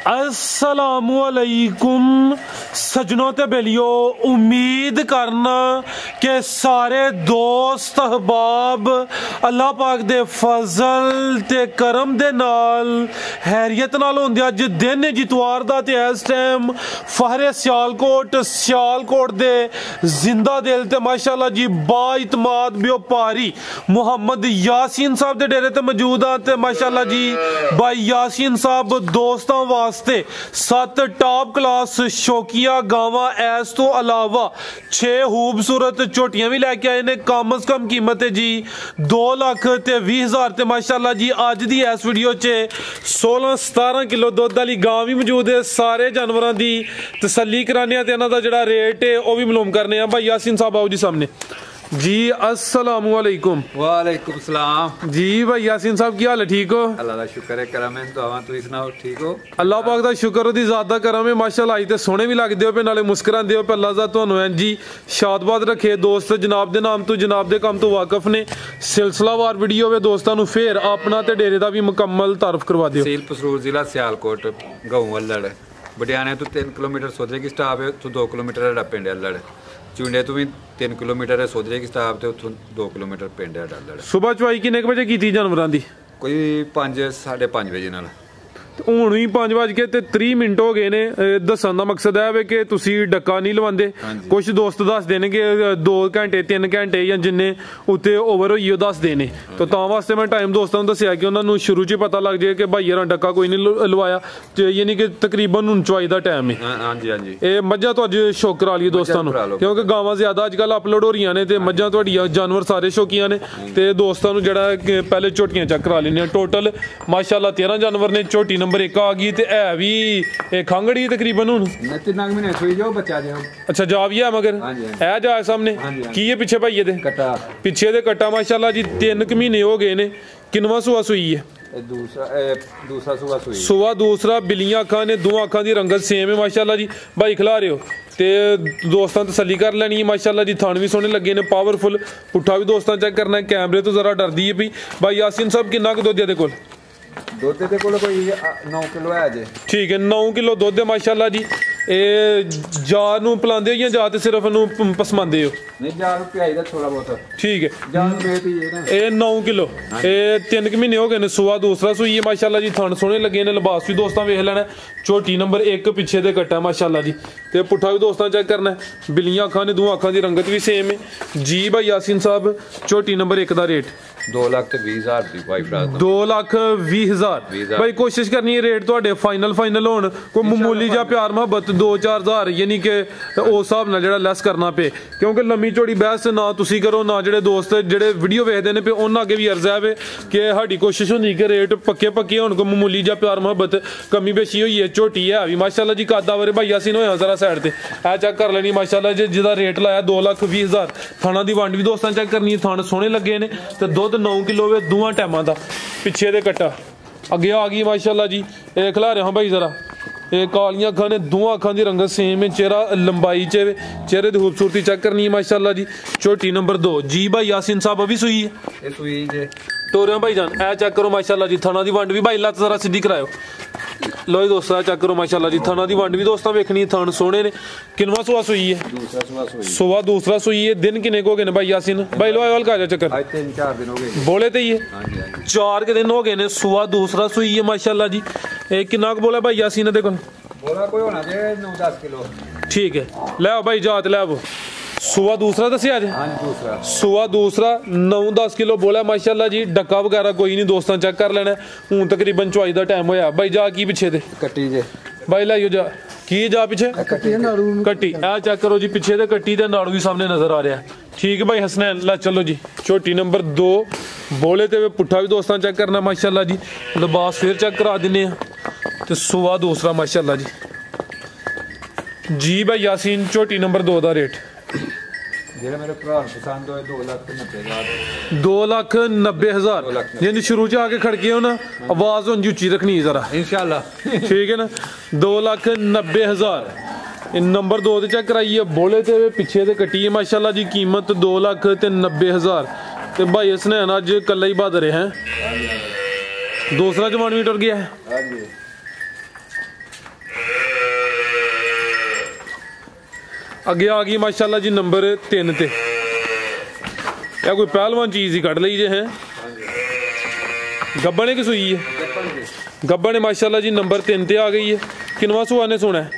अस्सलामुअलैकुम सजनों ते बेलियो, उम्मीद करना कि सारे दोस्त अहबाब अल्लाह पाक दे फजल ते करम दे नाल हैरियत नाल होंदे। अज दिन जितवार दा ते इस टाइम फहरे सियालकोट दे जिंदा दिल ते माशाअल्लाह जी बाइतमाद व्यापारी मुहम्मद यासीन साहब दे डेरे ते मौजूद आ ते माशाअल्लाह जी भाई यासीन साहब दोस्तां वास्ते 7 टॉप क्लास शौकिया गावां इस तो अलावा 6 खूबसूरत झोटियां भी लैके आए ने। कम अज कम कीमत है जी 2,20,000 ते माशाअल्लाह जी अज दी इस वीडियो च 16-17 किलो दुध वाली गां भी मौजूद है। सारे जानवरों की तसल्ली कराने ते इन्हां दा जिहड़ा रेट है वह भी मालूम करने। भाई यासीन साहब आओ जी सामने जी। अस्सलामुअलैकुम। वालेकुम सलाम जी। भाई यासीन साहब की हाल है? ठीक हो? अल्लाह दा शुक्र है, करम है, दुआवां तुसीं सुनाओ ठीक हो? अल्लाह पाक दा शुक्र ओदी ज़ात दा करम है माशाअल्लाह। आई ते सोहने भी लगदे हो पे नाले मुस्कुरांदे हो पे। अल्लाह दा तुहानू है जी शादबाद रखे। दोस्त जनाब दे नाम तो जनाब दे काम तो वाकफ ने। सिलसिलावार वीडियो वे दोस्तां नू फिर अपना ते डेरे दा भी मुकम्मल तारफ करवा दियो। तहसील पसरूर जिला सियालकोट गाँव अल्लड़ बडियाने तो 3 किलोमीटर सोधरे की स्टाप है, तो 2 किलोमीटर है पिंड अल्लड़। चुंडे तो भी 3 किलोमीटर है सोधरे की स्टाप ते उथों 2 किलोमीटर पिंड है अल्लड़। सुबह चवाई किन्ने बजे की जानवरां दी? कोई 5-5:30 बजे नाल। ਹੁਣ ਵੀ 5:30 ਹੋ ਗਏ ਨੇ। ਦੱਸਣ ਦਾ ਮਕਸਦ ਹੈ ਕਿ ਤੁਸੀਂ ਡੱਕਾ ਨਹੀਂ ਲਵਾਉਂਦੇ। ਕੁਝ ਦੋਸਤ ਦੱਸਦੇ ਨੇ ਕਿ 2 ਘੰਟੇ 3 ਘੰਟੇ ਜਾਂ ਜਿੰਨੇ ਉੱਤੇ ਓਵਰ ਹੋਈ ਉਹ ਦੱਸਦੇ ਨੇ, ਤਾਂ ਵਾਸਤੇ ਮੈਂ ਟਾਈਮ ਦੋਸਤਾਂ ਨੂੰ ਦੱਸਿਆ ਕਿ ਉਹਨਾਂ ਨੂੰ ਸ਼ੁਰੂ 'ਚ ਪਤਾ ਲੱਗ ਜਾਏ ਕਿ ਭਾਈ ਯਾਰਾਂ ਡੱਕਾ ਕੋਈ ਨਹੀਂ ਲਵਾਇਆ। ਯਾਨੀ ਕਿ ਤਕਰੀਬਨ ਹੁਣ ਚਵਾਈ ਦਾ ਟਾਈਮ ਹੈ। ਹਾਂਜੀ ਹਾਂਜੀ। ਇਹ ਮੱਝਾਂ ਤੋਂ ਅੱਜ ਸ਼ੌਕ ਕਰਾ ਲਈਏ ਦੋਸਤਾਂ ਨੂੰ, ਕਿਉਂਕਿ ਗਾਵਾਂ ਜ਼ਿਆਦਾ ਅੱਜ ਕੱਲ੍ਹ ਅਪਲੋਡ ਹੋ ਰਹੀਆਂ ਨੇ ਤੇ ਮੱਝਾਂ ਤੁਹਾਡੀਆਂ ਜਾਨਵਰ ਸਾਰੇ ਸ਼ੌਕੀਆਂ ਨੇ ਤੇ ਦੋਸਤਾਂ ਨੂੰ ਜਿਹੜਾ ਪਹਿਲੇ ਝੋਟੀਆਂ ਚੈੱਕ ਕਰਾ ਲੈਂਦੇ ਆ। ਟੋਟਲ ਮਾਸ਼ਾਅੱਲਾ 13 ਜਾਨਵਰ ਨੇ। ਝੋਟੀ ਨੰਬਰ 1 आ गई ते है भी खंगड़ी तकरीबन हुन 3 महीने सुई जाओ बच्चा जाओ। अच्छा जा भी है मगर है जा सामने की है पीछे भाई दे कट्टा पीछे दे कट्टा माशाल्लाह जी 3 महीने हो गए ने। किनवा सुआ सुई है? दूसरा सुआ सुई। सुआ दूसरा। बिलियां अखां ने, दो अखां दी रंगत सेम है माशाल्लाह जी। भाई खिला रहे हो ते दोस्तां तसल्ली कर लैनी है माशाल्लाह जी। थान भी सोहने लगे ने पावरफुल। पुट्ठा भी दोस्तां चेक करना है। कैमरे तो जरा डरदी है भी। भाई यासीन साहब किन्ना क दुध दे कोल? दुध दे कोल कोई 9 किलो है जे। ठीक है 9 किलो दुध है माशाल्लाह जी। ਇਹ ਜਾ ਨੂੰ ਪਿਲਾਉਂਦੇ ਹੋ ਜਾਂ ਜਾ ਤੇ ਸਿਰਫ ਇਹਨੂੰ ਪਸਮਾਉਂਦੇ ਹੋ? ਨਹੀਂ ਜਾ ਨੂੰ ਪਿਆਈਦਾ ਥੋੜਾ ਬਹੁਤ। ਠੀਕ ਹੈ। ਜਾ ਨੂੰ ਵੇਚ ਹੀ ਨਾ। ਇਹ 9 ਕਿਲੋ ਇਹ 3 ਮਹੀਨੇ ਹੋ ਗਏ ਨੇ। ਸੁਆ ਦੂਸਰਾ ਸੂਈ ਹੈ ਮਾਸ਼ਾਅੱਲਾ ਜੀ। ਥਣ ਸੋਹਣੇ ਲੱਗੇ ਨੇ। ਲਿਬਾਸ ਵੀ ਦੋਸਤਾਂ ਵੇਖ ਲੈਣਾ। ਝੋਟੀ ਨੰਬਰ 1 ਪਿੱਛੇ ਦੇ ਕੱਟਾ ਮਾਸ਼ਾਅੱਲਾ ਜੀ। ਤੇ ਪੁੱਠਾ ਵੀ ਦੋਸਤਾਂ ਚੈੱਕ ਕਰਨਾ। ਬਿੱਲੀਆਂ ਅੱਖਾਂ ਨੇ, ਦੋ ਅੱਖਾਂ ਦੀ ਰੰਗਤ ਵੀ ਸੇਮ ਹੈ ਜੀ। ਭਾਈ ਯਾਸੀਨ ਸਾਹਿਬ ਝੋਟੀ ਨੰਬਰ 1 ਦਾ ਰੇਟ 2,20,000 ਦੀ ਵਾਈਫ ਰਾਤ 2,20,000। ਭਾਈ ਕੋਸ਼ਿਸ਼ ਕਰਨੀ ਹੈ ਰੇਟ ਤੁਹਾਡੇ ਫਾਈਨਲ ਹੋਣ। ਕੋਈ ਮਾਮੂਲੀ ਜਿਹਾ ਪਿਆਰ ਮੁਹੱਬਤ 2-4 ਹਜ਼ਾਰ ਯਾਨੀ ਕਿ ਉਸ ਹਿਸਾਬ ਨਾਲ ਜਿਹੜਾ ਲੈਸ ਕਰਨਾ ਪਏ, ਕਿਉਂਕਿ ਲੰਮੀ ਚੌੜੀ ਬਹਿਸ ਨਾ ਤੁਸੀਂ ਕਰੋ ਨਾ ਜਿਹੜੇ ਦੋਸਤ ਜਿਹੜੇ ਵੀਡੀਓ ਵੇਖਦੇ ਨੇ ਪਏ ਉਹਨਾਂ ਅੱਗੇ ਵੀ ਅਰਜ਼ ਹੈ ਕਿ ਸਾਡੀ ਕੋਸ਼ਿਸ਼ ਹੁੰਦੀ ਕਿ ਰੇਟ ਪੱਕੇ ਹੋਣ। ਕੋਈ ਮਾਮੂਲੀ ਜਿਹਾ ਪਿਆਰ ਮੁਹੱਬਤ ਕਮੀ ਬੇਸ਼ੀ ਹੋਈ ਹੈ। ਝੋਟੀ ਹੈ ਵੀ ਮਾਸ਼ਾਅੱਲਾ ਜੀ। ਕਾਦਾ ਵਰੇ ਭਾਈ ਯਾਸੀਨ ਹੋਇਆ ਜ਼ਰਾ ਸਾਈਡ ਤੇ ਇਹ ਚੈੱਕ ਕਰ ਲੈਣੀ ਮਾਸ਼ਾਅੱਲਾ ਜੀ। ਜਿਹਦਾ ਰੇਟ ਲਾਇਆ 2,20,000। ਥਾਣਾ ਦੀ ਵੰਡ ਵੀ ਦੋਸਤਾਂ ਚੈੱਕ ਕਰਨੀ ਹੈ। ਥਾਣ ਸੋਹਣੇ ਲੱਗੇ ਨੇ ਤੇ ਦੁੱਧ 9 ਕਿਲੋ ਵੇ ਦੋਵਾਂ ਟਾਈਮਾਂ ਦਾ। ਪਿੱਛੇ ਦੇ ਕੱਟਾ ਅੱਗੇ ਆ ਗਈ ਮਾਸ਼ਾਅੱਲਾ ਜੀ। ਇਹ ਖਿਲਾ ਰਿਹਾ ਭਾਈ ਜ਼ਰਾ। ਇਹ ਕਾਲੀਆਂ ਅੱਖਾਂ ਨੇ, ਦੋ ਅੱਖਾਂ ਦੀ ਰੰਗਤ ਸੇਮ ਹੈ। ਚਿਹਰਾ ਲੰਬਾਈ ਚ ਚਿਹਰੇ ਦੀ ਖੂਬਸੂਰਤੀ ਚੈੱਕ ਕਰਨੀ ਹੈ ਮਾਸ਼ਾਅੱਲਾ ਜੀ। ਝੋਟੀ ਨੰਬਰ 2 ਜੀ। ਭਾਈ यासीन साहब अभी सुई है? ये सुई जे टोरिया भाई जान ए चेक करो माशाअल्लाह जी। थाना दी वंड भी भाई लत जरा सीधी करायो। लो जी दोस्तों चेक करो माशाअल्लाह जी। थाना दी वंड भी दोस्तों वेखनी है। थान सोहने ने। किनवा सुआ सुई है? सुआ दूसरा सुई है। दिन किन्ने को हो गए ने भाई यासीन? भाई लो हल्का जा चक्कर 3-4 दिन हो गए बोले ते ही है। 4 के दिन हो गए ने। सुआ दूसरा सुई है माशाअल्लाह जी। किन्ना क बोला भाई यासीन दे कोल? बोला कोई होना जे 9-10 किलो। ठीक है ले आओ भाई जात ले आओ। सुआ दूसरा दसिया जी? हाँ दूसरा। सुआ दूसरा 9-10 किलो बोला माशाअल्लाह जी। डक्का वगैरह कोई नहीं दोस्तों चेक कर लेना। हूँ तकरीबन चवाई का टाइम होया। भाई जा की पिछे दे कट्टी जे भाई लाइयो जा की जा पिछे कट्टी आ चेक करो जी। पिछे दे कट्टी दे नाड़ू भी सामने नजर आ रहा है। ठीक है भाई हसनैन ला चलो जी। झोटी नंबर 2 बोले ते पुट्ठा भी दोस्तों चेक करना माशाअल्लाह जी। लिबास फिर चेक करा दिने ते सुआ दूसरा माशाअल्लाह जी। भाई यासीन झोटी नंबर 2 का रेट ਜਿਹੜੇ ਮੇਰੇ ਭਰਾ ਨੂੰ ਪਸੰਦ ਹੋਏ 2,90,000 2,90,000 यानी शुरू च आके खड़के हो ना आवाज उंजी उच्ची रखनी जरा इंशाल्लाह। ठीक है ना 2,90,000। नंबर 2 ते चेक कराइए। बोले ते पिछे ते कट्टी है माशाअल्लाह जी। कीमत 2,90,000 ते भाई हसनैन अज कल्ला ही बहादुर है। दूसरा जवान भी टुर गया है। अगे आ गई माशाल्लाह जी नंबर 3 ते या कोई पहलवान चीज ही कट ली जे है गब्बा ने की सुई है गब्बा ने माशाल्लाह जी नंबर 3 ते आ गई है किनवा सुआ ने सुना है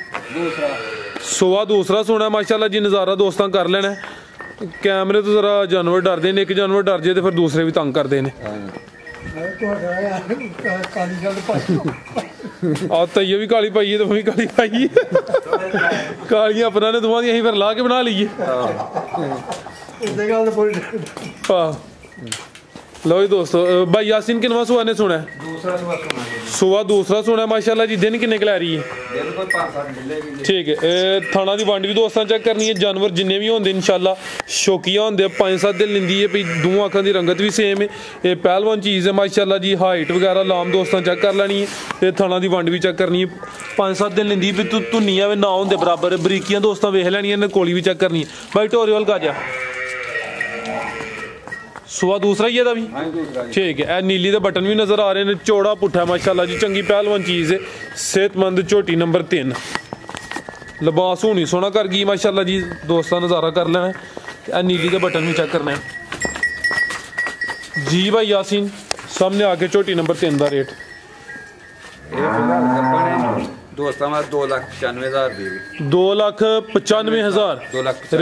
सुआ दूसरा सुना है माशाल्लाह जी नज़ारा दोस्तां कर लेना कैमरे तो जरा जानवर डरते हैं एक जानवर डर जाए तो फिर दूसरे भी तंग करते हैं तइये भी काली पाई है तो भी काली पाई है कालियां अपना ने दोवां दी असीं फिर ला के बना लीए लो जी दोस्तों भाई यासीन किनवा सुआ ने सुना है सुआ दूसरा सुना है माशाल्लाह जी दिन किन्ने कलै रही है ठीक है थाना दी वंड भी दोस्तां चेक करनी है जानवर जिन्ने भी होंदे इंशाल्लाह शौकिया होंदे 5-7 दिन लिंदी है भाई दोवां अखां दी रंगत भी सेम है ये पहलवान चीज़ है माशाल्लाह जी हाइट वगैरह लाम दोस्तां चेक कर लैनी है ते थाना दी वंड भी चेक करनी है 5-7 दिन लिंदी भी धुनियां ना होंदे बराबर बरीकियां दोस्तां वेख लैनियां कोली भी चेक करनी है भाई टोरे वाल का जा सुआ दूसरा ही है भी ठीक है नीली दे बटन भी नजर आ रहे हैं चौड़ा पुट्ठा माशाल्लाह जी चंगी पहलवान चीज़ है सेहतमंद झोटी नंबर 3 लिबास होनी सोना कर गई माशाल्लाह जी दोस्तां नज़ारा कर लेना नीली दे बटन भी चेक करने जी भाई यासीन सामने आके झोटी नंबर 3 का रेट दोस्तां 2,95,000 2,95,000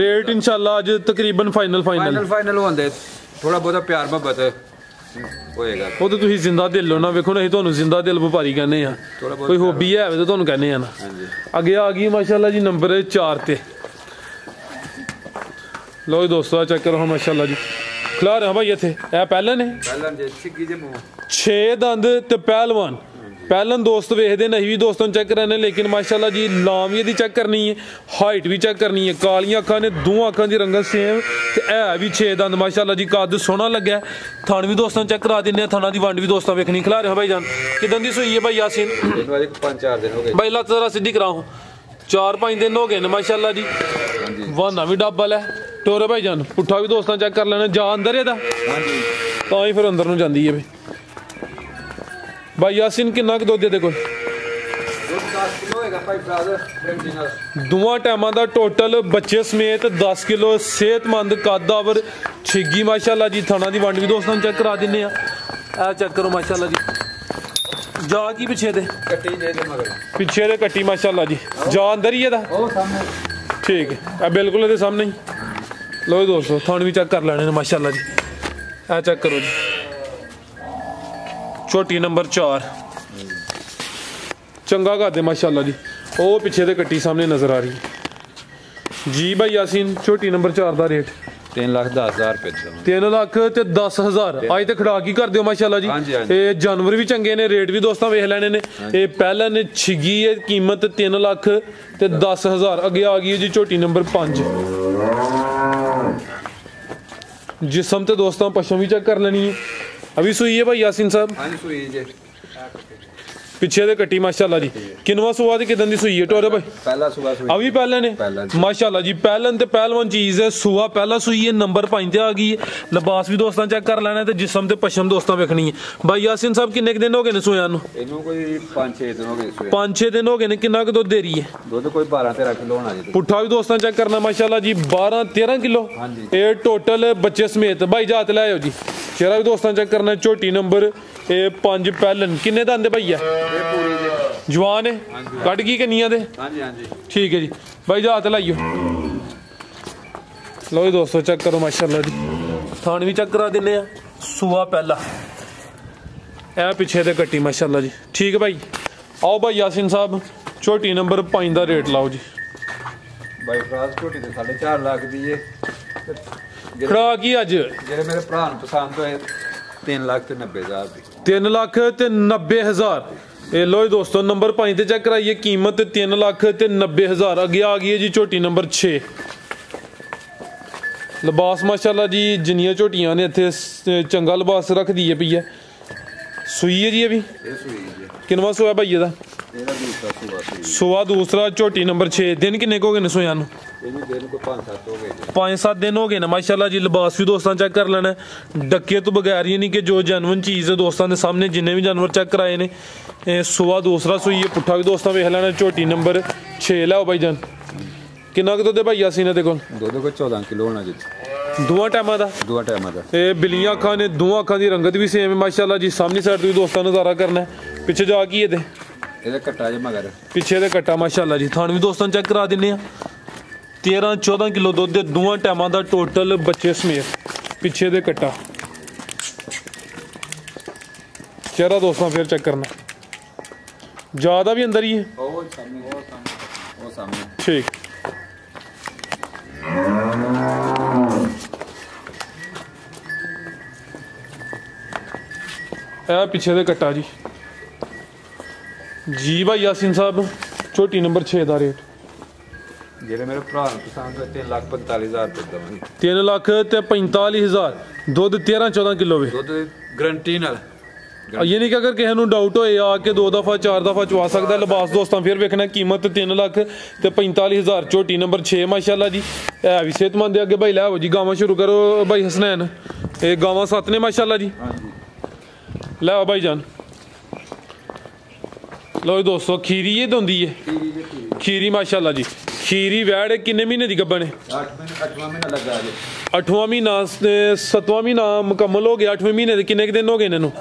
रेट इंशाल्लाह आज तकरीबन फाइनल होंदे थोड़ा बहुत प्यार मोहब्बत होएगा वो तो तुसीं जिंदा दिल हो ना वेखो ना तुहानूं जिंदा दिल व्यापारी कहने आ कोई हॉबी है तो तुहानूं कहने आ ना अगे आ गई माशाल्लाह जी नंबर 4 ते लो जी दोस्तों चेक करो माशाल्लाह जी खिला रहे भाई इत्थे ए पैहलन है 6 दंद ते पहलवान पहलन दोस्त वेखदे नहीं भी दोस्तों चेक कराने लेकिन माशाल्लाह जी लाम भी चेक करनी है हाइट भी चेक करनी है कालियां अखां ने दोवां अखां दी रंगत सेम ते है भी 6 दंद माशाल्लाह जी कद सोहना लग्या थान भी दोस्तों चेक करा दिन्ने थाना दी वंड भी दोस्तों वेखनी खिला रहे हो भाई जान किदन दी सुई है भाई यासीन 5-4 दिन हो गए भाई लत्त जरा सीधी कराओ 4-5 दिन हो गए ने माशाल्लाह जी वाना भी डबल है टोरे भाई जान पुट्ठा भी दोस्तों चेक कर लेना जा अंदर एदा तां ही फिर अंदर नूं जांदी है भाई यासीन किन्ना क दुध दे कोल दोवां टाइमां दा टोटल बच्चे समेत 10 किलो सेहतमंद कदावर छिगी माशाल्लाह जी थाना दी वंड भी दोस्तों चेक करा दिन्ने आ चेक करो माशाल्लाह जी जा की पिछे दे पिछे दे कट्टी माशाल्लाह जी जा अंदर ही है ठीक है बिल्कुल ये सामने ही लो दोस्तों थान भी चेक कर लेने माशाल्लाह जी ए चेक करो जी छोटी नंबर 4 चंगा कर दे माशाल्लाह जी ओ पीछे दे कट्टी सामने नजर आ रही है जी भाई यासीन छोटी नंबर 4 का रेट 3,10,000 रुपए 3,10,000 आज तो खड़ा की कर दो माशाल्लाह जी ये जानवर भी चंगे ने रेट भी दोस्तों वेख लेने ने ये पहला ने छिगी है कीमत 3,10,000 अगे आ गई है जी छोटी नंबर 5 जिसम तो दोस्तों पशम भी चेक कर लेनी है अभी सुई है भाई यासीन साहब पिछे दे कट्टी माशाल्लाह जी किनवा सुआ दी किदन दी सुई है टोरे भाई पहला सुआ सुई अभी पहले ने माशाल्लाह जी पहलन ते पहलवान चीज है सुआ पहला सुई है नंबर 5 ते आ गई है लिबास भी दोस्तों चेक कर लेना ते जिस्म ते पशम दोस्तों वेखनी है भाई यासीन साहब किन्ने दिन हो गए ने सोया नु इनु कोई 5-6 दिन हो गए सोया 5-6 दिन हो गए ने किन्ना क दुध दे रही है दुध कोई 12-13 किलो होना जी पुट्ठा भी दोस्तों चेक करना माशाल्लाह जी 12-13 किलो ये टोटल बच्चे समेत भाई जात ले आओ जी चेहरा भी दोस्तों चेक करना छोटी नंबर 5 पहलन किन्ने दंद भैया जवान है कट गई कन्निया दे ठीक है जी भाई जात लाइयो लो जी दोस्तों चेक करो माशाल्लाह जी थान भी चेक करा दिन्ने सुआ पहला ए पिछे दे कट्टी माशाल्लाह जी ठीक है भाई आओ भाई यासीन साहब छोटी नंबर 5 का रेट लाओ जी भाई फ्राज छोटी ते 4.5 लाख दी है खड़ा की अज जेरे मेरे भरा नु पसंद होए 3,90,000 3,90,000 ये लो जी दोस्तों नंबर 5 ते चेक कराइए कीमत 3,90,000 अगे आ गई है जी छोटी नंबर 6 लिबास माशाल्लाह जी जिन्नियां झोटियां ने इत्थे चंगा लिबास रख दी है पी है सुई है जी अभी किनवा सोया भाई दा सुआ दूसरा झोटी नंबर 6 दिन किन्ने हो गए ने सोया 5-7 दिन हो गए ना माशाल्लाह जी लिबास भी दोस्तों चेक कर लेना डक्के तो बगैर ये नहीं कि जो जानवर चीज़ है दोस्तों के सामने जिन्ने भी जानवर चेक कराए ने सुआ दूसरा सुई है पुट्ठा भी दोस्तों वेख लेना झोटी नंबर 6 लाओ भाई जान किन्ना क दुद्ध भाई यासीन दे कोल? दुद्ध कोई 14 किलो होना जी, दोवां टाइमां दा? दोवां टाइमां दा। ए बिल्लियां अखां ने, दोवां अखां दी रंगत भी सेम है माशाल्लाह जी। सामने साइड तो दोस्तां नज़ारा करना है। पिछे जा की ये ਇਹਦਾ ਕੱਟਾ ਜੇ ਮਗਰ पिछे दे कट्टा माशाल्लाह जी। थान भी दोस्तां चेक करा दिन्ने आ। 13-14 किलो दुद्ध दे दोवां टाइमां दा टोटल बच्चे समेत। पिछे दे कट्टा चेहरा दोस्तों फिर चेक करना, ज़्यादा भी अंदर ही है। ਉਹ ਸਾਹਮਣੇ ठीक है पिछे दे कट्टा जी। जी भाई यासीन साहब छोटी नंबर 6 का रेट ਜਿਹੜੇ ਮੇਰੇ ਭਰਾ ਨੂੰ ਪਸੰਦ ਹੋਏ 3,45,000 ਰੁਪਏ ਦਵਾਂਗੇ। 3,45,000 ਦੁੱਧ 13-14 ਕਿਲੋ ਵੇ। ਦੁੱਧ ਗਰੰਟੀ ਨਾਲ। ये नहीं कि अगर किसी डाउट होए आके 2 दफा 4 दफा चवा सकता है। लिबास दोस्तों फिर वेखना कीमत 3,45,000 छोटी नंबर 6 माशाल्लाह जी। है भी सेहतमंद है। अगे भाई लै आओ जी गावां शुरू करो भाई हसनैन। ये गावां 7 ने माशाल्लाह जी। लै आओ भाई जान। लो दोस्तों खीरी ये होंदी है, खीरी माशाल्लाह जी। खीरी वैड़ किन्ने महीने की गब्बन है? 8वां महीना लगा जी। 8वां महीना 7वां महीना मुकम्मल हो गया। 8वें महीने के किन्ने दिन हो गए इन्हों?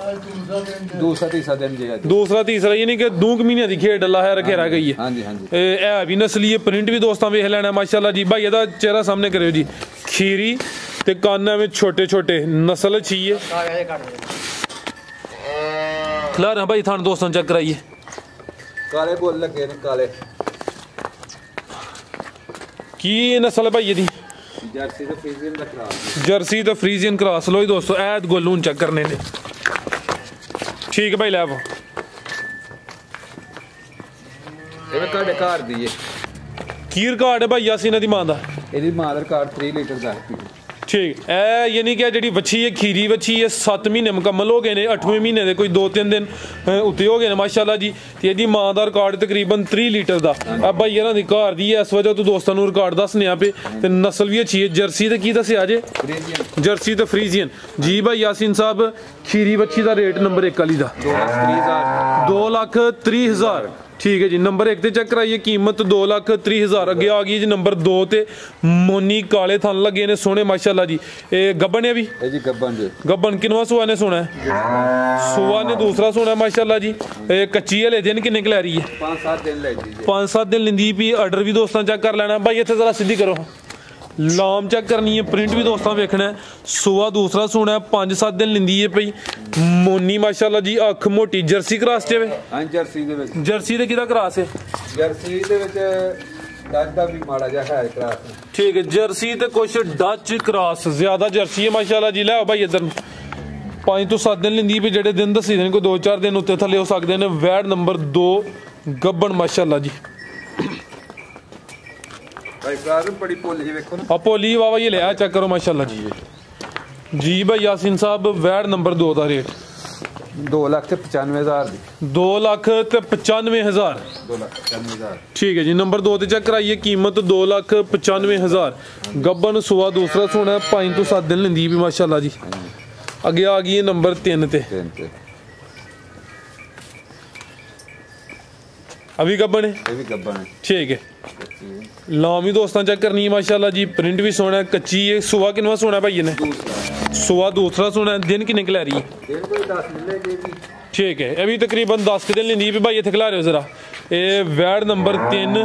दूसरा तीसरा दिन जी। दूसरा तीसरा यानी कि 2 महीने की खेड अल्लाह है रखे रह गई है। हाँ जी हाँ जी। है भी नस्ली है। प्रिंट भी दोस्तों वेख लेना माशाल्लाह जी। भाई ਇਹਦਾ चेहरा सामने करो जी। खीरी ते काना में छोटे छोटे नस्ल अच्छी है। खिला रहे भाई थान दोस्तों चेक कराइए। काले बोल लगे ने काले की नस्ल भाई दी? जर्सी तो फ्रीजियन का क्रॉस। जर्सी तो फ्रीजियन क्रॉस। लो दोस्तों ऐद गोलून चेक करने ने। ठीक है भाई लै आओ। ਇਹ ਕਾੜੇ ਘਰ ਦੀ ਹੈ। की रिकॉर्ड है भाई यासीन दी मां दा? ਇਹਦੀ ਮਾਂ ਦਾ ਰਿਕਾਰਡ 3 ਲੀਟਰ ਦਾ ਹੈ। ठीक है यानी कि जी बच्छी है खीरी बच्छी है 7 महीने मुकम्मल हो गए ने। 8वें महीने के कोई 2-3 दिन उत्ते हो गए ने माशाल्लाह जी। ते ਇਹਦੀ मां ਦਾ रिकॉर्ड तकरीबन 3 लीटर ਦਾ। अब भाई ਇਹਨਾਂ ਦੀ ਘਰ ਦੀ है। इस वजह तो दोस्तों ਨੂੰ रिकॉर्ड दसने पे ते नस्ल भी अच्छी है। जर्सी ते की दस्या जे? जर्सी ते फ्रीजियन जी। भाई यासीन साहब खीरी बच्छी का रेट नंबर 1 वाली दा 2,30,000। ठीक है जी। नंबर 1 ते चेक कराइए कीमत 2,30,000। अगे आ गई जी नंबर 2 ते मोनी काले थन लगे ने सोने माशाल्लाह जी। ये गब्बन है भी जी। गब्बन जी। गब्बन किनवा सुआ ने सोना है? सुआ ने दूसरा सोना है माशाल्लाह जी। कच्ची है ले दिन किन्ने क लै रही है? 5-7 दिन ले जी। 5-7 दिन लेंदी भी। ऑर्डर भी दोस्तों चेक कर लेना भाई। इत्थे जरा सीधी करो लाम चेक करनी है। प्रिंट भी दोस्तों वेखना है। सुआ दूसरा सोना है। 5-7 दिन लेंदी है भाई। मोनी माशाल्लाह जी। अख मोटी जर्सी क्रॉस चे वे। हां जर्सी दे विच। जर्सी दे किदा क्रॉस है? जर्सी दे विच डच दा भी माड़ा जिहा है क्रॉस। ठीक है जर्सी ते कुछ डच क्रॉस ज्यादा जर्सी है माशाल्लाह जी। लै भाई इधर 5 तो 7 दिन लेंदी भी। जेडे दिन दसी दिन कोई 2-4 दिन उत्ते थले हो सकते हैं। वैड नंबर 2 गब्बन माशाल्लाह जी। भाई क्रॉस बड़ी पोली वेखो ना। पोली वावा ये लिया चेक करो माशाल्लाह जी। जी भाई यासीन साहब वैड नंबर 2 का रेट 2,95,000 दी। 2,95,000। 2,95,000। ठीक है जी। नंबर 2 ते चेक कराइए कीमत 2,95,000। गब्बन सुआ दूसरा सोना है। 5 तो 7 दिन लेंदी भी माशाल्लाह जी। अगे आ गई है नंबर 3 ते। अभी गब्बन है? ये भी गब्बन है। ठीक है। लाम भी दोस्तों चेक करनी है माशाल्लाह जी। प्रिंट भी सोना है। कच्ची है। सुआ किनवा सोना है भाई ने? सुआ दूसरा सोना है। दिन किन्ने क लै रही है? ठीक है। अभी तकरीबन 10 दिन लेंदी भी भाई। इत्थे खिला रहे हो जरा। ये वैड नंबर 3।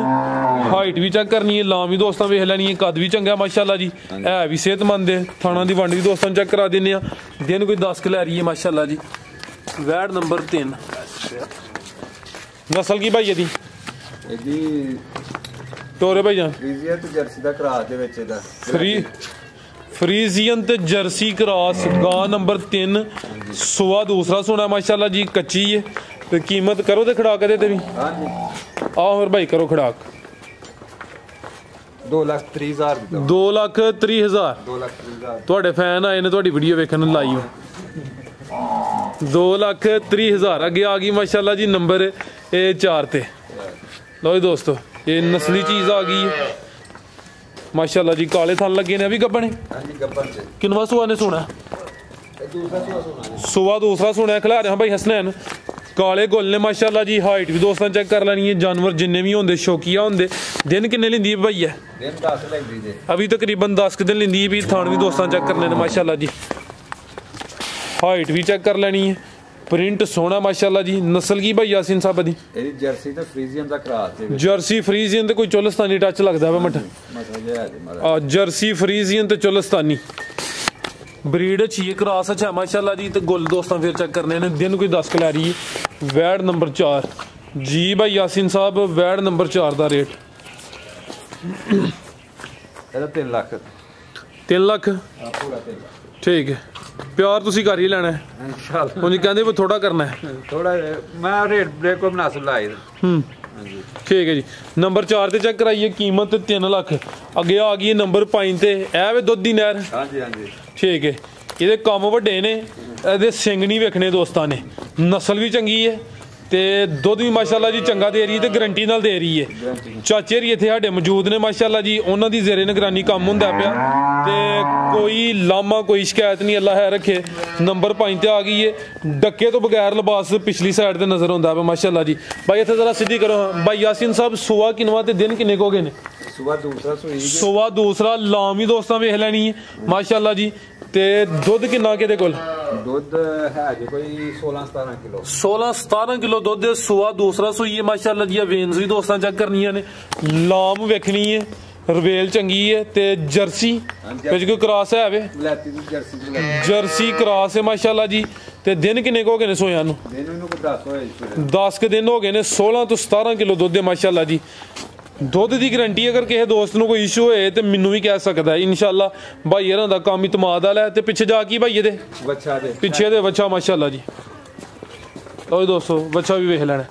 हाइट भी चेक करनी है। लाम भी दोस्तों वेख लैनी है। कद भी चंगा माशाल्लाह जी। है भी सेहतमंद है। थाना की वंड भी दोस्तों चेक करा देने। दिन कोई 10 क लै रही है माशाल्लाह जी। वैड नंबर 3। नस्ल की भाई यदी? टोरे भाई जान। फ्रीजियन ते जर्सी दा क्रॉस दे विच दा। फ्रीजियन ते जर्सी क्रॉस गां नंबर 3। सुआ दूसरा सोना माशाल्लाह जी। कच्ची है। तो कीमत करो ते खड़ाक दे भी। हां जी। आओ फिर भाई करो खड़ाक। 2,30,000 दी। 2,30,000। 2,30,000 ਤੁਹਾਡੇ ਫੈਨ ਆਏ ਨੇ ਤੁਹਾਡੀ ਵੀਡੀਓ ਵੇਖਣ ਲਾਈਵ। 2,30,000। अगे आ गई माशाल्लाह जी नंबर 4 ते। लो जी दोस्तों ये नस्ली चीज़ आ गई है माशाल्लाह जी। काले थन लगे ने। अभी गब्बन है? हां जी गब्बन से। किनवा सुआ ने सोना? दूसरा सुआ सोना है। सुआ दूसरा सोना है। खिला रहे हैं भाई हसनैन। काले गुल ने माशाल्लाह जी। हाइट भी दोस्तों चेक कर लेनी है। जानवर जिन्ने भी होंगे शौकिया होंगे। दिन किन्ने लेंदी भाई है? अभी तकरीबन 10 दिन लेंदी भी। थान भी दोस्तों चेक करने ने माशाल्लाह जी। हाइट भी चेक कर लेनी है। प्रिंट सोना माशाल्लाह जी। नस्ल की भाई यासीन साहब दी? जर्सी ते फ्रीजियन दा क्रॉस है। जर्सी फ्रीजियन ते कोई चोलस्तानी टच लगदा है मठा। जर्सी फ्रीजियन ते चोलस्तानी ब्रीड अच्छी है, क्रॉस अच्छा है माशाल्लाह जी। तो गुल दोस्तों फिर चेक करने ने। दिन कोई 10 कलैरी है। वैड नंबर 4 जी भाई यासीन साहब। वैड नंबर 4 का रेट 3 लाख। 3 लाख ठीक है। प्यार तुसी कर ही लेना है इंशाल्लाह। उन्हें कहते वो थोड़ा करना है थोड़ा। मैं रेट ब्रेक को मुनासिब लाई। ठीक है जी। नंबर 4 ते चेक कराइए। कीमत 3 लाख। अगे आ गई नंबर 5 ते ए वे दुध दी नहर। हाँ जी हाँ जी ठीक है। ये कम वड्डे ने। ये सिंग नहीं वेखने दोस्तां ने। नस्ल भी चंगी है ते दुध भी माशाल्लाह जी चंगा दे रही है ते गारंटी नाल दे रही है। चाचे री इत्थे साडे मौजूद ने माशाल्लाह जी। उन्हां दी ज़ेरे निगरानी काम हुंदा पिया ते कोई लामा कोई शिकायत नहीं अल्लाह है रखे। नंबर 5 ते आ गई है। डक्के तो बगैर लिबास पिछली साइड ते नजर हुंदा पे माशाल्लाह जी। भाई इत्थे जरा सीधी करो। भाई यासीन साहब सुबह किनवा ते दिन किन्ने को गए ने? सुबह दूसरा लाम ही दोस्तां वेख लैनी है माशाल्लाह जी। ते दुध किन्ना केदे कोल? दुध है जी कोई 16-17 किलो। 16-17 किलो दुध। सुबह दूसरा सूई है माशाल्लाह जी। वेन्स भी दोस्तां चेक करनियां ने। लाम वेखनी है। रवेल चंगी है ते जर्सी बिच कोई क्रॉस है वे? जर्सी क्रॉस है माशाल्लाह जी। ते दिन किन्ने को हो गए ने सोया नूं? 10 के दिन हो गए ने। 16 तो 17 किलो दुध है माशाल्लाह जी। दुध की गारंटी अगर किसी दोस्त को कोई इशू होए तो मैनू भी कह सकता है इंशाल्लाह। भाई हरां दा काम इतमाद वाला है। ते पिछे जा की भाई दे पिछे दे बच्चा माशाल्लाह जी। लो दोस्तों बच्चा भी वेख लेना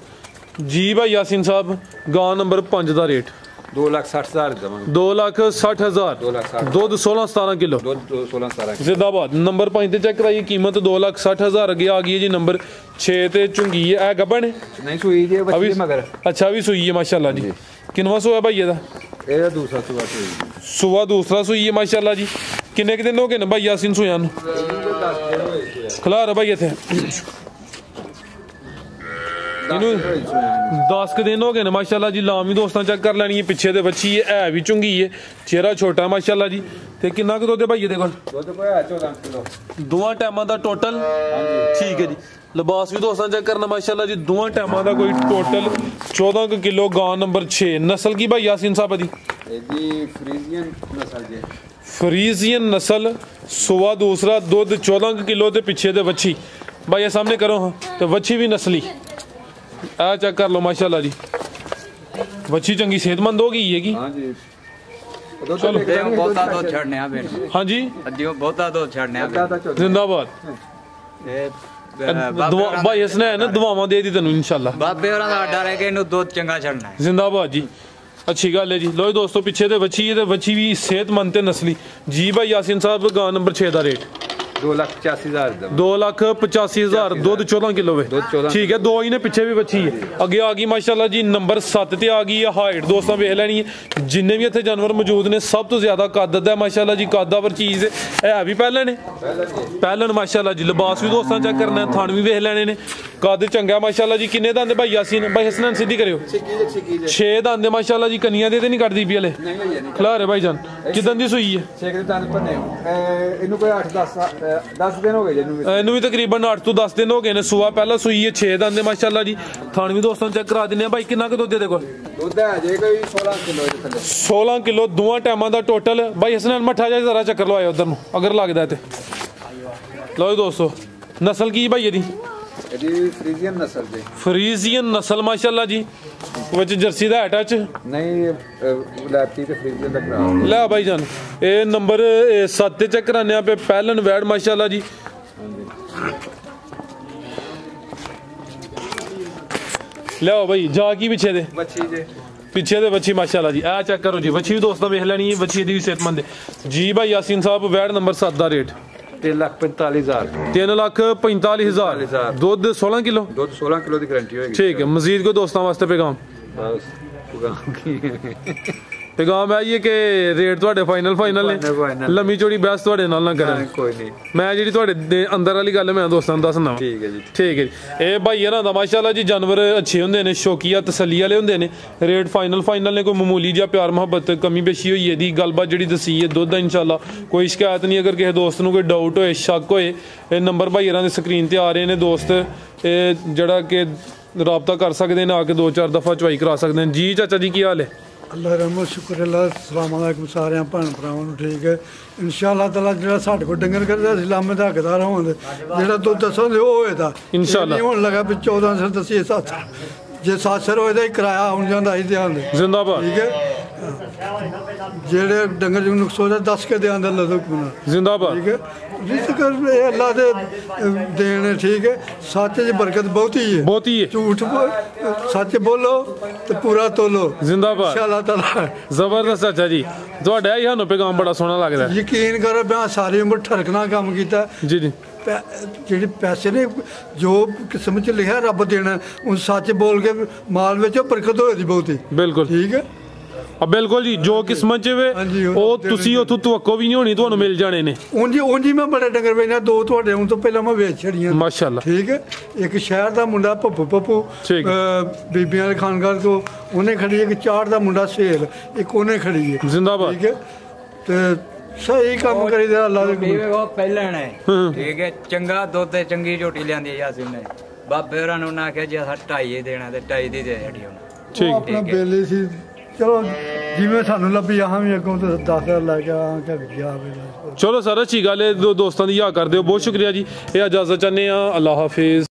जी। भाई यासीन साहब गां नंबर 5 का रेट 2,60,000 2,60,000 दुध 16-17 किलो जिंदाबाद। नंबर 5 ते चेक कराइए। कीमत 2,60,000। अगे आ गई है जी नंबर 6 ते झुंगी है। गब्बन है नहीं सुई जी अभी मगर। अच्छा अभी सुई है माशाल्लाह जी। किनवा सोया भाई एदा? दूसरा सुबह दूसरा सुई है माशाल्लाह जी। किन्ने के दिन हो गए ने भाई यासीन सोया नूं? खिला भाई इत्थे 10 के दिन हो गए ने माशाल्लाह जी। लाम भी दोस्तों चेक कर लैनी है। पिछे दे बच्ची है भी झुंगी है। चेहरा छोटा है माशाल्लाह जी। ते किन्ना क दुध है भाई दे कोल? 14 किलो दोवां टाइमां दा टोटल। ठीक है जी। लिबास भी दोस्तों चेक करना माशाल्लाह जी। दोवां टाइमां दा कोई टोटल 14 किलो। गां नंबर 6 नस्ल की भाई यासीन साहब दी? फ्रीजियन नस्ल। सुबह दूसरा दुध 14 किलो ते पिछे दे बच्ची। भाई ये सामने करो हाँ। तो बच्ची भी नस्ली आ चेक कर लो माशाल्लाह जी। बच्ची चंगी सेहतमंद होगी है की? हाँ जी हाँ जी जिंदाबाद। भाई इसने है ना दुआवां दे दी तेनू इंशाल्लाह। बाबे होरां दा अड्डा रह के इनू दूध चंगा छड़ना है। जिंदाबाद जी। अच्छी गल है जी। लो दोस्तों पिछे ते बच्ची है ते बच्ची भी सेहतमंद ते नस्ली जी। भाई यासीन साहब गां नंबर 6 का रेट 2,85,000 2,85,000 दुध 14 किलो है। ठीक है। दो ही ने पिछे भी बच्ची है। अगे आ गई माशाल्लाह जी नंबर 7 ते आ गई है। हाइट दोस्तों वेख लैनी है। जिन्ने भी इत्थे जानवर मौजूद ने सब तो ज्यादा कद है माशाल्लाह जी। कदावर चीज है भी पहले ने पहलन माशाल्लाह जी। लिबास भी दोस्तों चेक करना है। थान भी वेख लेने ने। कद चंगा माशाल्लाह जी। किन्ने दंद भाई यासीन? भाई हसनैन सीधी करियो। 6 दंद माशाल्लाह जी। कनिया दे ते नहीं कटदी पई हले खिला रहे भाई जान। किदन दी सुई है? 10 दिन हो गए इनू भी तकरीबन 8 तो 10 दिन हो गए ने। सुबह पहला सुई है। 6 दंद माशाल्लाह जी। थान भी दोस्तों चेक करा दिने भाई। किन्ना क दुध दे कोल? दुध है जे कोई 16 किलो दे थल्ले। 16 किलो दोवां टाइमां दा टोटल। भाई हसनैन मठा जा जरा चक्कर लवाए उधर नु अगर लगदा ते। लो दोस्तों नस्ल की भाई एदी? फ्रीजियन नस्ल जी। फ्रीजियन नस्ल माशाल्लाह जी। विच जर्सी दा अटैच नहीं लैती ते फ्रीजियन दा क्रॉस। ले भाई जान ए नंबर 7 ते चेक कराने पे पहलन वैड माशाल्लाह जी। ले भाई जा की पिछे दे बच्ची जे पिछे दे बच्ची माशाल्लाह जी। आ चेक करो जी। बच्ची भी दोस्तों वेख लैनी है। बच्ची दी भी सेहतमंद है जी। भाई यासीन साहब वैड नंबर 7 का रेट 3,45,000 3,45,000 दुध 16 किलो। दुध 16 किलो की गारंटी होगी। ठीक है। मजीद को दोस्तों वास्ते पैगाम? बस ਤੇ ਗਾਂ ਮੈਂ ਇਹ ਕਿ ਰੇਟ ਤੁਹਾਡੇ ਫਾਈਨਲ ਨੇ ਲੰਮੀ ਚੌੜੀ ਬਹਿਸ ਤੁਹਾਡੇ ਨਾਲ ਨਾ ਕਰਾਂ ਕੋਈ ਨਹੀਂ ਮੈਂ ਜਿਹੜੀ ਤੁਹਾਡੇ ਦੇ ਅੰਦਰ ਵਾਲੀ ਗੱਲ ਮੈਂ ਦੋਸਤਾਂ ਨੂੰ ਦੱਸਣਾ ਠੀਕ ਹੈ ਜੀ ਠੀਕ ਹੈ ਜੀ ਇਹ ਭਾਈ ਇਹਨਾਂ ਦਾ ਮਾਸ਼ਾਅੱਲਾ ਜੀ ਜਾਨਵਰ ਅੱਛੇ ਹੁੰਦੇ ਨੇ ਸ਼ੌਕੀਆ ਤਸੱਲੀ ਵਾਲੇ ਹੁੰਦੇ ਨੇ ਰੇਟ ਫਾਈਨਲ ਨੇ ਕੋਈ ਮਾਮੂਲੀ ਜਿਹਾ ਪਿਆਰ ਮੁਹੱਬਤ ਕਮੀ ਬੇਸ਼ੀ ਹੋਈ ਇਹਦੀ ਗੱਲਬਾਤ ਜਿਹੜੀ ਦੱਸੀ ਹੈ ਦੁੱਧ ਦਾ ਇਨਸ਼ਾਅੱਲਾ ਕੋਈ ਸ਼ਿਕਾਇਤ ਨਹੀਂ ਅਗਰ ਕਿਸੇ ਦੋਸਤ ਨੂੰ ਕੋਈ ਡਾਊਟ ਹੋਏ ਸ਼ੱਕ ਹੋਏ ਇਹ ਨੰਬਰ ਭਾਈ ਇਹਨਾਂ ਦੇ ਸਕਰੀਨ ਤੇ ਆ ਰਹੇ ਨੇ ਦੋਸਤ ਇਹ ਜਿਹੜਾ ਕਿ ਰਾਬਤਾ ਕਰ ਸਕਦੇ ਨੇ ਆ ਕੇ 2-4 ਦਫਾ ਚਵਾਈ ਕਰਾ ਸਕਦੇ ਨੇ ਜੀ ਚਾਚਾ ਜੀ ਕੀ ਹਾਲ ਹੈ ਅੱਲਾ ਰਹਿਮਤ ਸ਼ੁਕਰ ਅੱਲਾ ਸਲਾਮ ਅਲੈਕੁਮ ਸਾਰਿਆਂ ਭੈਣ ਭਰਾਵਾਂ ਨੂੰ ਠੀਕ ਹੈ ਇਨਸ਼ਾਅੱਲਾ ਤਾਲਾ ਜਿਹੜਾ ਸਾਡੇ ਕੋਲ ਡੰਗਰ ਕਰਦਾ ਇਸਲਾਮ ਦਾ ਹੱਕਦਾਰ ਹੋਣ ਜਿਹੜਾ ਤੂੰ ਦੱਸੋਗੇ ਉਹ ਹੋਏਦਾ ਇਨਸ਼ਾਅੱਲਾ ਹੁਣ ਲੱਗਾ ਵੀ 14 ਸਰ ਦੱਸੀਏ 7 ਜੇ 7 ਸਰ ਹੋਏਦਾ ਹੀ ਕਿਰਾਇਆ ਆਉਣ ਜਾਂਦਾ ਹੀ ਧਿਆਨ ਦੇ ਜ਼ਿੰਦਾਬਾਦ ਠੀਕ ਹੈ ਜਿਹੜੇ ਡੰਗਰ ਨੂੰ ਨੁਕਸਾਨ 10 ਕੇ ਦੇ ਅੰਦਰ ਲਦੋ ਜ਼ਿੰਦਾਬਾਦ ਠੀਕ ਹੈ ਰਿਜ਼ਕ ਇਹ ਅੱਲਾ ਦੇ ਦੇਣ ਠੀਕ ਹੈ ਸੱਚ ਦੀ ਬਰਕਤ ਬਹੁਤੀ ਹੈ ਝੂਠ ਸੱਚ ਬੋਲੋ ਤੇ ਪੂਰਾ ਤੋਲੋ ਜ਼ਿੰਦਾਬਾਦ ਇਨਸ਼ਾਅੱਲਾ ਤਾਲਾ ਜ਼ਬਰਦਸਤ ਚਾਚਾ ਜੀ ਤੁਹਾਡਾ ਇਹ ਸਾਨੂੰ ਪੈਗਾਮ ਬੜਾ ਸੋਹਣਾ ਲੱਗਦਾ ਯਕੀਨ ਕਰੋ ਮੈਂ ਸਾਰੀ ਉਮਰ ਠਰਕਣਾ ਕੰਮ ਕੀਤਾ ਜੀ ਜੀ ਜਿਹੜੇ ਪੈਸੇ ਨੇ ਜੋ ਕਿਸਮਤ ਚ ਲਿਖਿਆ ਰੱਬ ਦੇਣਾ ਉਹ ਸੱਚ ਬੋਲ ਕੇ ਮਾਲ ਵਿੱਚ ਬਰਕਤ ਹੋਏਗੀ ਬਹੁਤੀ ਬਿਲਕੁਲ ਠੀਕ ਹੈ ਬਿਲਕੁਲ ਜੀ ਜੋ ਕਿਸਮਤ ਚ ਵੇ ਉਹ ਤੁਸੀਂ ਉਥੋਂ ਤਵੱਕੋ ਵੀ ਨਹੀਂ ਹੋਣੀ ਤੁਹਾਨੂੰ ਮਿਲ ਜਾਣੇ ਨੇ ਉਂਝ ਮੈਂ ਬੜੇ ਡੰਗਰ ਵੇਚਣਾ 2 ਤੁਹਾਡੇ ਹੁਣ ਤੋਂ ਪਹਿਲਾਂ ਮੈਂ ਵੇਚ ਛੜੀਆਂ ਮਾਸ਼ਾਅੱਲਾ ਠੀਕ ਹੈ ਇੱਕ ਸ਼ਹਿਰ ਦਾ ਮੁੰਡਾ ਪੱਪੂ ਬੀਬੀਆਂ ਦੇ ਖਾਨਗਾਹ ਤੋਂ ਉਹਨੇ ਖੜੀ ਇੱਕ ਚਾੜ ਦਾ ਮੁੰਡਾ ਸੇਲ ਇੱਕ ਉਹਨੇ ਖੜੀ ਹੈ ਜ਼ਿੰਦਾਬਾਦ ਠੀਕ ਹੈ ਤੇ ਸਹੀ ਕੰਮ ਕਰੀਦਾ ਅੱਲਾ ਦੇ ਉਹ ਪਹਿਲਾਂ ਨੇ ਠੀਕ ਹੈ ਚੰਗਾ ਦੁੱਧ ਤੇ ਚੰਗੀ ਝੋਟੀ ਲਿਆਂਦੀ ਯਾਸੀਨ ਨੇ ਬਾਬੇ ਹੋਰਾਂ ਨੂੰ ਨਾ ਕਿਹਾ ਜੇ 2.5 ਦੇਣਾ ਤੇ 2.5 ਦੀ ਦੇ ਛੜੀ ਹੁਣ ਠੀਕ ਆਪਣਾ ਬੇਲੇ ਸੀ ਚਲੋ ਜਿਵੇਂ ਸਾਨੂੰ ਲੱਭੀ ਆਹਾਂ ਵੀ ਅੱਗੋਂ ਤੇ 10,000 ਲੈ ਕੇ ਆ ਕੇ ਗਿਆ ਚਲੋ ਸਰ ਅੱਛੀ ਗੱਲ ਹੈ ਦੋਸਤਾਂ ਦੀ ਯਾ ਕਰਦੇ ਹੋ ਬਹੁਤ ਸ਼ੁਕਰੀਆ ਜੀ ਇਹ ਇਜਾਜ਼ਤ ਚਾਹੁੰਦੇ ਆ ਅੱਲਾ ਹਾਫਿਜ਼